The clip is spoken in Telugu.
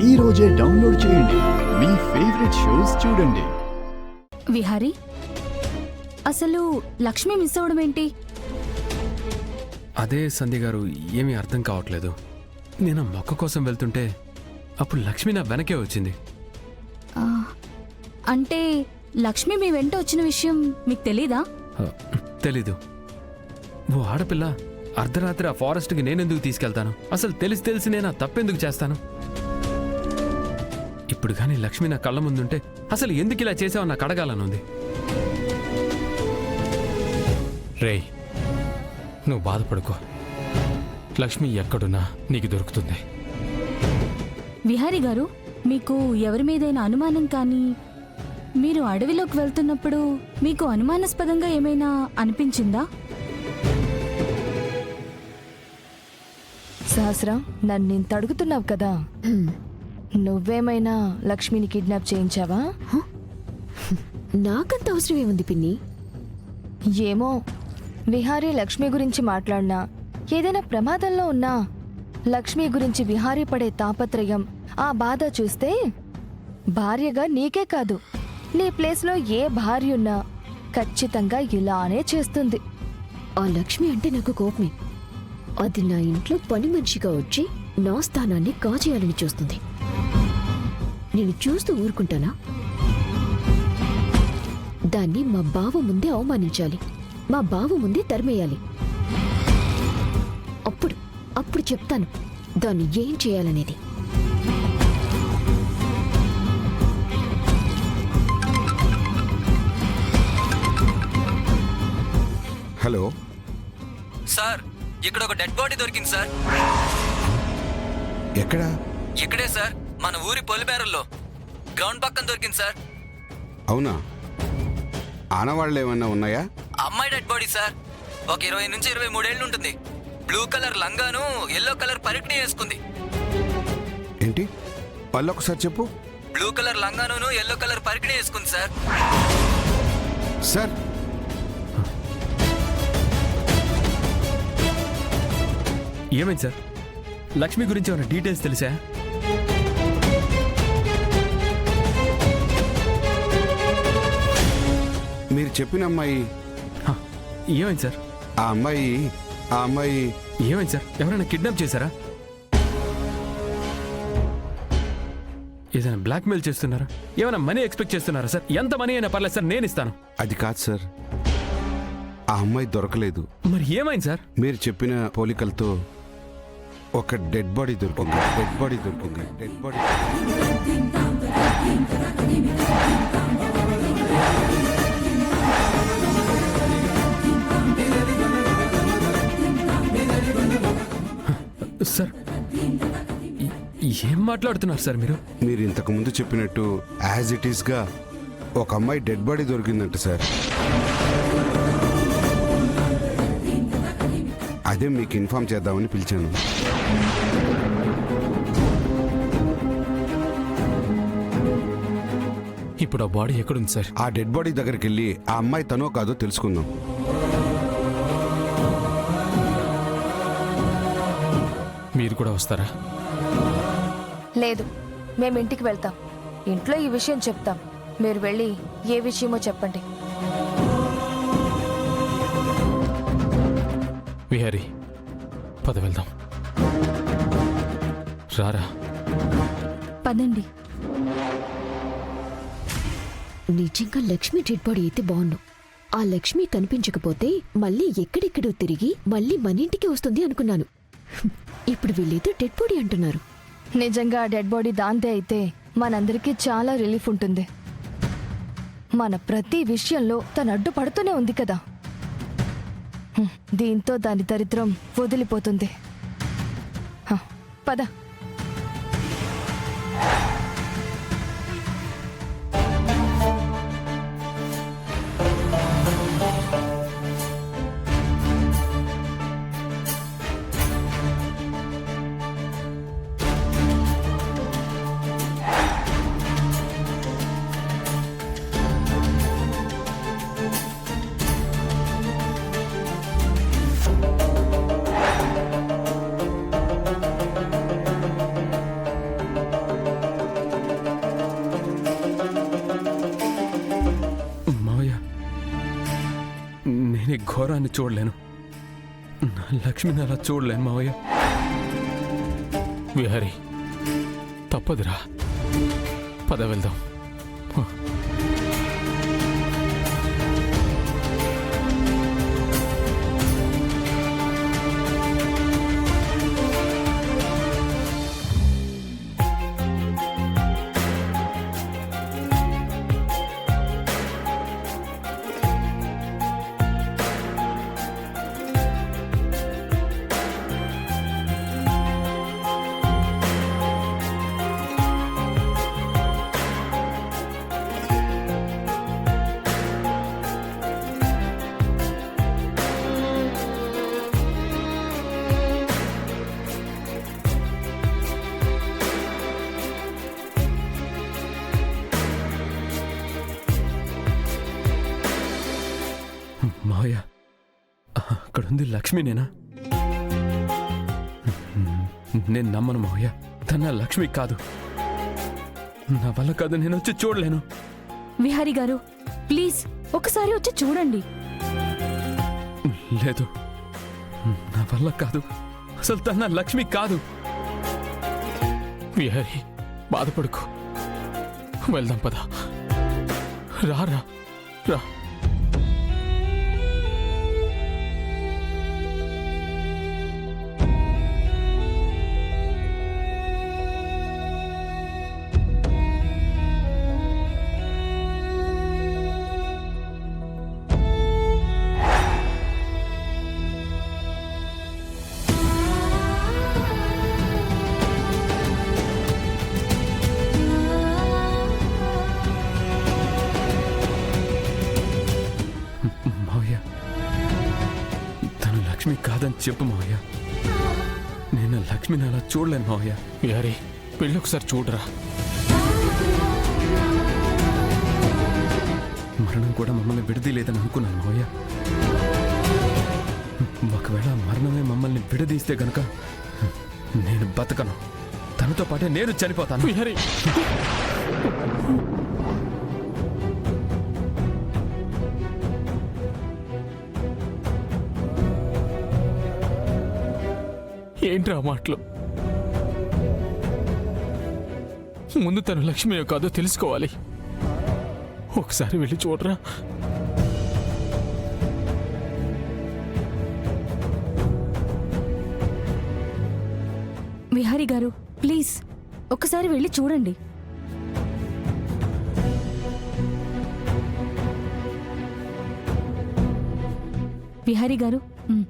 ఈ రోజే డౌన్లోడ్ చేయండి. మీ ఫేవరెట్ షోస్ చూడండి. విహారీ, అసలు లక్ష్మి మిస్ అవడం ఏంటి? అదే సంధ్య గారు, ఏమీ అర్థం కావట్లేదు. నేను మొక్క కోసం వెళ్తుంటే అప్పుడు లక్ష్మి నా వెనకే వచ్చింది. అంటే లక్ష్మి మీ వెంట వచ్చిన విషయం మీకు తెలీదా? తెలీదు. ఓ ఆడపిల్ల అర్ధరాత్రి ఆ ఫారెస్ట్కి నేనెందుకు తీసుకెళ్తాను? అసలు తెలిసి నేను తప్పెందుకు చేస్తాను? ఇప్పుడు కానీ లక్ష్మి నా కళ్ళ ముందుంటే అసలు ఎందుకు ఇలా చేసావో నాకు అడగాలనుంది. రేయ్, నువ్వు బాధపడుకో. లక్ష్మి ఎక్కడున్నా నీకు దొరుకుతుంది. విహారీ గారు, మీకు ఎవరి మీదైనా అనుమానం కానీ, మీరు అడవిలోకి వెళ్తున్నప్పుడు మీకు అనుమానాస్పదంగా ఏమైనా అనిపించిందా? సహస్రం, నన్ను ఇంత అడుగుతున్నావు కదా, నువ్వేమైనా లక్ష్మిని కిడ్నాప్ చేయించావా? నాకంత అవసరం ఏముంది పిన్ని? ఏమో, విహారీ లక్ష్మి గురించి మాట్లాడినా, ఏదైనా ప్రమాదంలో ఉన్నా లక్ష్మి గురించి విహారీ పడే తాపత్రయం, ఆ బాధ చూస్తే భార్యగా నీకే కాదు, నీ ప్లేస్లో ఏ భార్య ఉన్నా ఖచ్చితంగా ఇలానే చేస్తుంది. ఆ లక్ష్మి అంటే నాకు కోపమే. అది నా ఇంట్లో పని మనిషిగా వచ్చి నా స్థానాన్ని కాజేయాలని చూస్తుంది. నేను చూస్తూ ఊరుకుంటానా? దాన్ని మా బావ ముందే అవమానించాలి, మా బావ ముందే తరిమేయాలి. అప్పుడు చెప్తాను దాన్ని ఏం చేయాలనేది. హలో సార్, ఇక్కడ ఒక డెడ్ బాడీ దొరికింది సార్. ఎక్కడా? ఇక్కడే సార్, మన ఊరి పొలిమేరల్లో గ్రౌండ్ పక్కన దొరికింది సార్. అవునా? ఆనవాళ్ళు ఏమన్నా ఉన్నాయా? అమ్మాయి డెడ్ బాడీ సార్. ఒక 20 నుంచి 23 ఏళ్ళు ఉంటుంది. బ్లూ కలర్ లంగాను ఎల్లో కలర్ పరికిణి వేసుకుంది. ఏంటి? పళ్ళొకసారి చెప్పు. బ్లూ కలర్ లంగాను ఎల్లో కలర్ పరికిణి వేసుకుంది సార్. సార్, ఏమైంది సార్? లక్ష్మి గురించి ఏమైనా డీటెయిల్స్ తెలుసా? మీరు చెప్పిన అమ్మాయి ఏమైంది సార్? ఆ అమ్మాయి ఏమైంది సార్? ఎవరైనా కిడ్నాప్ చేశారా? ఏదైనా బ్లాక్మెయిల్ చేస్తున్నారా? ఏమైనా మనీ ఎక్స్పెక్ట్ చేస్తున్నారా సార్? ఎంత మనీ అయినా పర్లేదు సార్, నేను ఇస్తాను. అది కాదు సార్, ఆ అమ్మాయి దొరకలేదు. మరి ఏమైంది సార్? మీరు చెప్పిన పోలికలతో ఒక డెడ్ బాడీ దొరికింది. సార్, ఏం మాట్లాడుతున్నారు సార్ మీరు? మీరు ఇంతకు ముందు చెప్పినట్టు యాజ్ ఇట్ ఈస్ గా ఒక అమ్మాయి డెడ్ బాడీ దొరికిందంట సార్. అదే మీకు ఇన్ఫార్మ్ చేద్దామని పిలిచాను. ఇప్పుడు ఆ బాడీ ఎక్కడుంది సార్? ఆ డెడ్ బాడీ దగ్గరికి వెళ్ళి ఆ అమ్మాయి తనో కాదో తెలుసుకుందాం. మీరు కూడా వస్తారా? లేదు, మేము ఇంటికి వెళ్తాం. ఇంట్లో ఈ విషయం చెప్తాం. మీరు వెళ్ళి ఏ విషయమో చెప్పండి. విహారీ, పద వెళ్దాం. రారా. పదండి. నిజంగా లక్ష్మి డెడ్ బాడీ అయితే బాగుండు. ఆ లక్ష్మి కనిపించకపోతే మళ్ళీ ఎక్కడెక్కడో తిరిగి మళ్ళీ మన ఇంటికి వస్తుంది అనుకున్నాను. ఇప్పుడు వీళ్ళేదో డెడ్ బాడీ అంటున్నారు. నిజంగా ఆ డెడ్ బాడీ దాంతే అయితే మనందరికీ చాలా రిలీఫ్ ఉంటుంది. మన ప్రతి విషయంలో తను అడ్డుపడుతూనే ఉంది కదా. దీంతో దాని దరిద్రం వదిలిపోతుంది. పద. ఘోరాన్ని చూడలేను. నా లక్ష్మిని అలా చూడలేను మావయ్య. విహారీ తప్పదురా, పద వెళ్దాం. మావయ్య, అక్కడుంది లక్ష్మినేనా? నేను నమ్మను మావయ్య, తన లక్ష్మి కాదు. నా వల్ల కాదు, నేను వచ్చి చూడలేను. విహారీ గారు ప్లీజ్ ఒకసారి వచ్చి చూడండి. లేదు, నా వల్ల కాదు. అసలు తన లక్ష్మి కాదు. విహారీ బాధపడుకో, వెళ్దాం పద. రా రా రా. మావయ్య, తను లక్ష్మి కాదని చెప్పు మావయ్య. నేను ఆ లక్ష్మిని అలా చూడలేను మావయ్య. విహారీ వెళ్ళి ఒకసారి చూడరా. మరణం కూడా మమ్మల్ని విడదీయలేదని అనుకున్నాను మావయ్య. ఒకవేళ మరణమే మమ్మల్ని విడదీస్తే గనక నేను బతకను. తనతో పాటే నేను చనిపోతాను. విహారీ ఏంట్రా మాటలు? ముందు తను లక్ష్మి కాదో తెలుసుకోవాలి. ఒకసారి వెళ్ళి చూడరా. విహారీ గారు ప్లీజ్ ఒకసారి వెళ్ళి చూడండి. విహారీ గారు మ్.